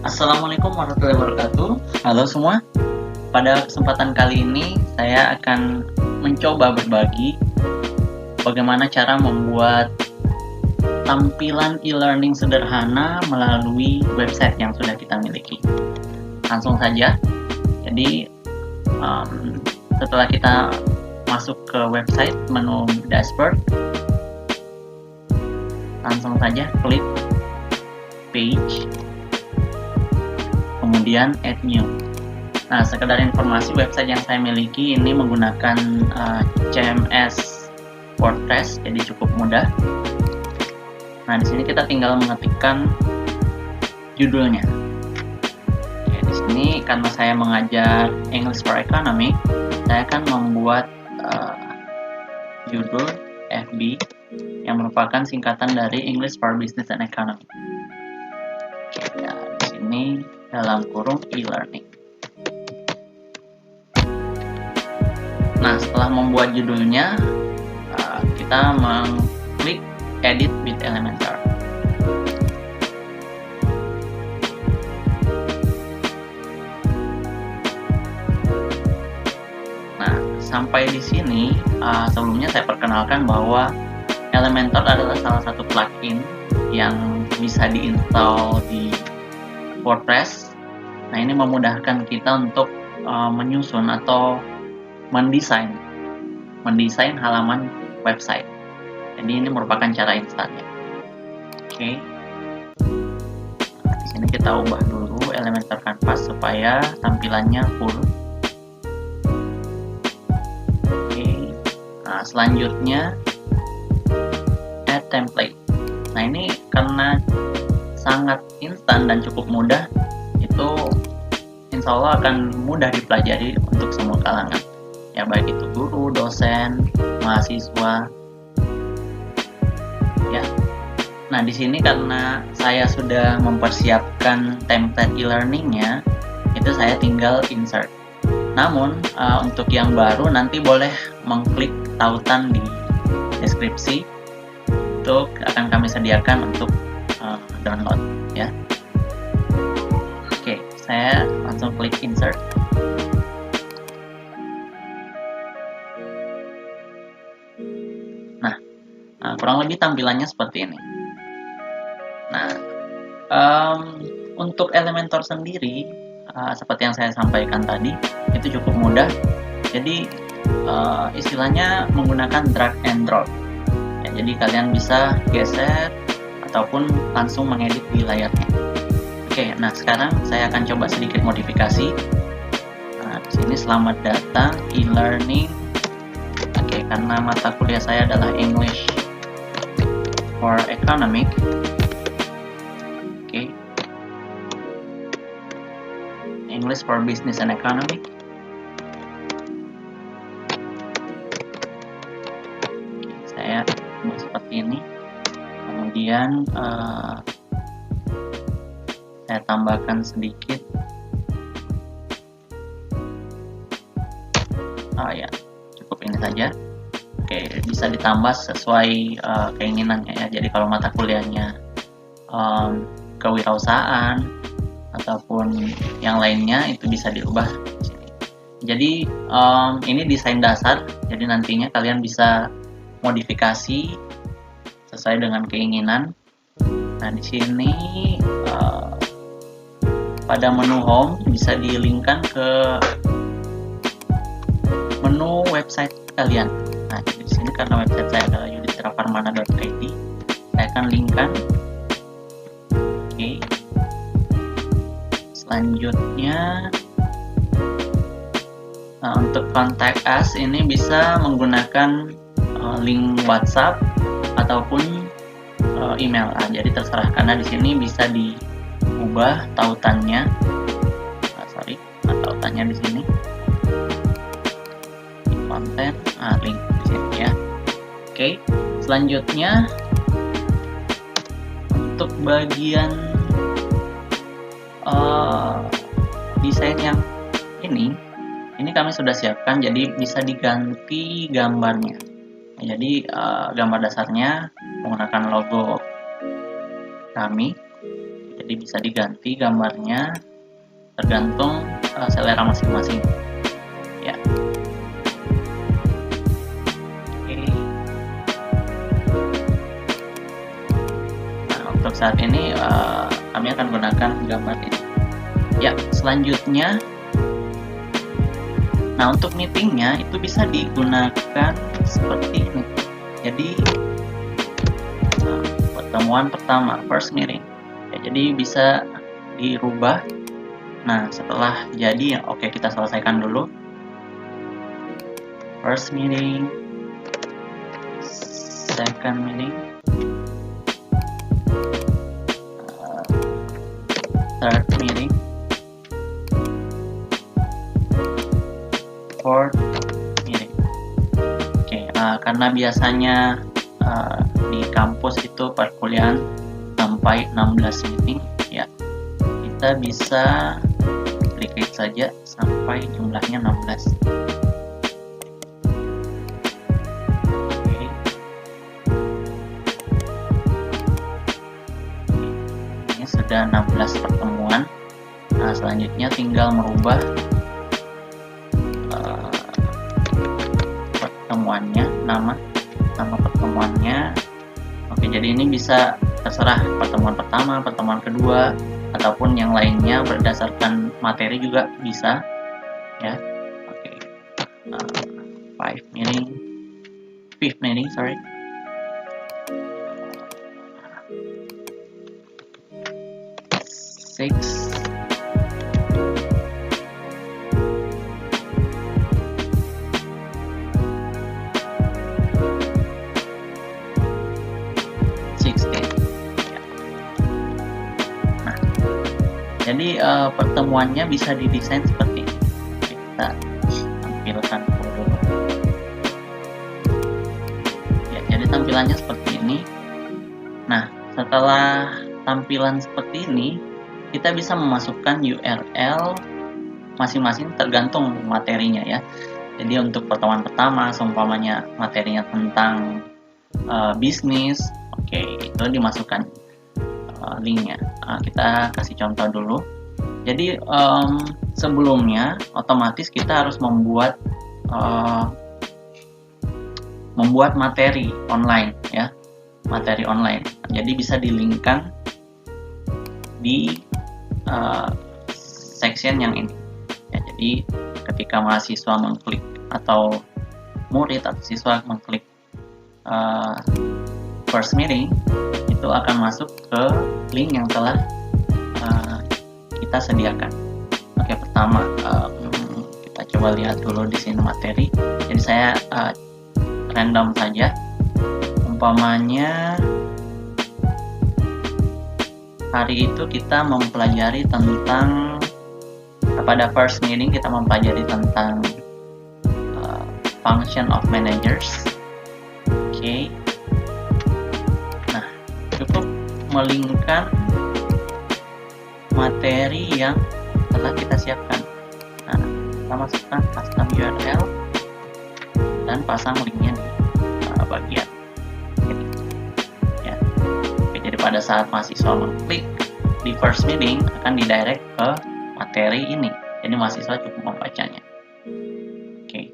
Assalamualaikum warahmatullahi wabarakatuh. Halo semua. Pada kesempatan kali ini saya akan mencoba berbagi bagaimana cara membuat tampilan e-learning sederhana melalui website yang sudah kita miliki. Langsung saja. Jadi setelah kita masuk ke website, menu dashboard, langsung saja klik page, kemudian add new. Nah, sekedar informasi, website yang saya miliki ini menggunakan CMS WordPress, jadi cukup mudah. Nah, di sini kita tinggal mengetikkan judulnya. Oke, di sini karena saya mengajar English for Economy, saya akan membuat judul FB yang merupakan singkatan dari English for Business and Economy. Oke, nah, di sini dalam kurung e-learning. Nah, setelah membuat judulnya, kita mengklik Edit with Elementor. Nah, sampai di sini, sebelumnya saya perkenalkan bahwa Elementor adalah salah satu plugin yang bisa diinstal di WordPress. Nah, ini memudahkan kita untuk menyusun atau mendesain halaman website. Jadi ini merupakan cara instannya. Oke. Nah, di sini kita ubah dulu Elementor Canvas supaya tampilannya full. Oke. Nah, selanjutnya add template. Nah, ini karena sangat instan dan cukup mudah, itu insya Allah akan mudah dipelajari untuk semua kalangan, ya baik itu guru, dosen, mahasiswa, ya. Nah, di sini karena saya sudah mempersiapkan template e-learningnya, itu saya tinggal insert. Namun untuk yang baru nanti boleh mengklik tautan di deskripsi, itu akan kami sediakan untuk download, ya. Oke, saya langsung klik insert. Nah, kurang lebih tampilannya seperti ini. Nah, untuk Elementor sendiri, seperti yang saya sampaikan tadi, itu cukup mudah. Jadi istilahnya menggunakan drag and drop. Ya, jadi kalian bisa geser ataupun langsung mengedit di layarnya. Oke, nah sekarang saya akan coba sedikit modifikasi. Nah, di sini selamat datang e-learning. Oke, karena mata kuliah saya adalah English for Economic. Oke, English for Business and Economic. Oke, saya buat seperti ini. Kemudian saya tambahkan sedikit. Ya, cukup ini saja. Oke, bisa ditambah sesuai keinginannya ya. Jadi kalau mata kuliahnya kewirausahaan ataupun yang lainnya, itu bisa diubah di sini. Jadi ini desain dasar. Jadi nantinya kalian bisa modifikasi sesuai dengan keinginan. Nah, di sini pada menu home bisa di-linkkan ke menu website kalian. Nah, di sini karena website saya adalah yudhistiraparmana.id, saya akan linkkan. Oke. Selanjutnya untuk contact us ini bisa menggunakan link WhatsApp ataupun email. Jadi terserah, karena di sini bisa diubah tautannya. Tautannya di sini. Di konten, link di sini ya. Oke. Selanjutnya untuk bagian desain yang ini kami sudah siapkan, jadi bisa diganti gambarnya. Jadi gambar dasarnya menggunakan logo kami, Jadi bisa diganti gambarnya tergantung selera masing-masing ya. Oke. Nah, untuk saat ini kami akan gunakan gambar ini ya. Selanjutnya, nah untuk meetingnya itu bisa digunakan seperti ini. Jadi pertemuan pertama, first meeting ya, jadi bisa dirubah. Nah setelah jadi, oke, kita selesaikan dulu. First meeting, second meeting, third meeting, fourth meeting. Oke, karena biasanya di kampus itu perkuliahan sampai 16 meeting ya, kita bisa duplicate saja sampai jumlahnya 16. Oke. Ini sudah 16 pertemuan. Nah selanjutnya tinggal merubah pertemuannya, nama pertemuannya. Oke, jadi ini bisa terserah pertemuan pertama, pertemuan kedua, ataupun yang lainnya berdasarkan materi juga bisa ya. Oke, fifth meeting, sorry. Six. Jadi pertemuannya bisa didesain seperti ini. Kita tampilkan dulu. Ya, jadi tampilannya seperti ini. Nah, setelah tampilan seperti ini, kita bisa memasukkan URL masing-masing tergantung materinya ya. Jadi untuk pertemuan pertama, seumpamanya materinya tentang bisnis, oke, itu dimasukkan linknya. Kita kasih contoh dulu. Jadi sebelumnya otomatis kita harus membuat materi online ya, materi online. Jadi bisa dilinkkan di section yang ini ya. Jadi ketika mahasiswa mengklik atau murid atau siswa mengklik first meeting, itu akan masuk ke link yang telah kita sediakan. Oke, pertama kita coba lihat dulu di sini materi. Jadi saya random saja. Umpamanya hari itu kita mempelajari tentang, pada first meeting kita mempelajari tentang function of managers. Oke. Nah, cukup melinkkan materi yang telah kita siapkan. Nah, kita masukkan custom URL dan pasang linknya di bagian ini ya. Oke, jadi pada saat mahasiswa mengklik di first meeting akan didirect ke materi ini, jadi mahasiswa cukup membacanya. Oke,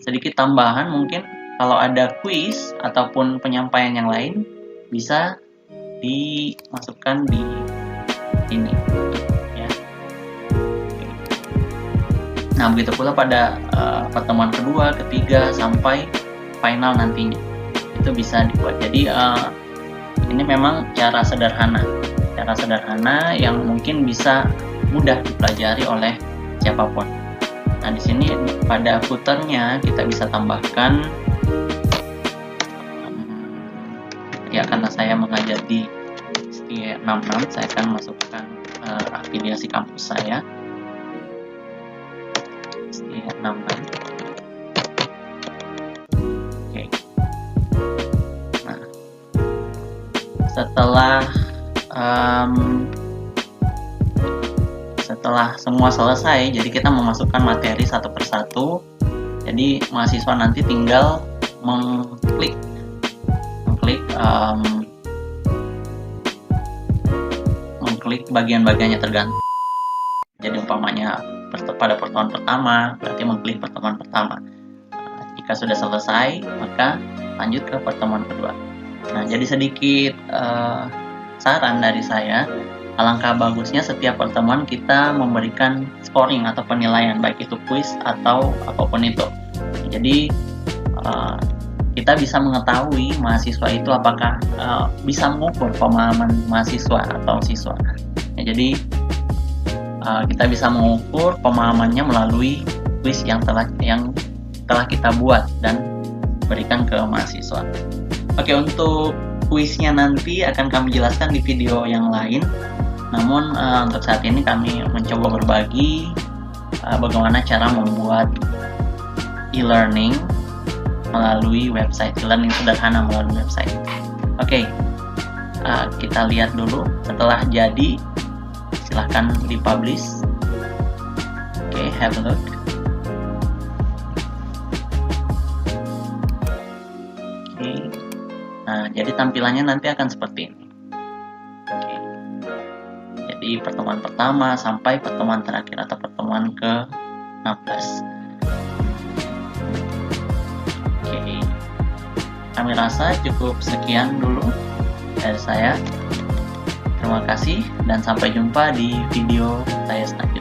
sedikit tambahan, mungkin kalau ada quiz ataupun penyampaian yang lain bisa dimasukkan di ini ya. Oke. Nah begitu pula pada pertemuan kedua, ketiga sampai final nantinya itu bisa dibuat. Jadi ini memang cara sederhana yang mungkin bisa mudah dipelajari oleh siapapun. Nah di sini pada footernya kita bisa tambahkan ya, karena saya mengajar di STIA 66, saya akan masukkan afiliasi kampus saya STIA 66. Oke. Nah, setelah semua selesai, jadi kita memasukkan materi satu persatu. Jadi mahasiswa nanti tinggal mengklik mengklik bagian-bagiannya tergantung. Jadi umpamanya pada pertemuan pertama, berarti mengklik pertemuan pertama. Jika sudah selesai, maka lanjut ke pertemuan kedua. Nah, jadi sedikit saran dari saya, alangkah bagusnya setiap pertemuan kita memberikan scoring atau penilaian, baik itu kuis atau apapun itu. Jadi kita bisa mengetahui mahasiswa itu apakah bisa mengukur pemahaman mahasiswa atau siswa. Ya, jadi kita bisa mengukur pemahamannya melalui kuis yang telah kita buat dan berikan ke mahasiswa. Oke, untuk kuisnya nanti akan kami jelaskan di video yang lain. Namun untuk saat ini kami mencoba berbagi bagaimana cara membuat e-learning melalui website, e-learning sederhana melalui website. Oke, kita lihat dulu. Setelah jadi, silahkan dipublish. Oke, have a look. Oke, nah jadi tampilannya nanti akan seperti ini. Oke, jadi pertemuan pertama sampai pertemuan terakhir atau pertemuan ke-16. Kami rasa cukup sekian dulu dari saya. Terima kasih dan sampai jumpa di video saya selanjutnya.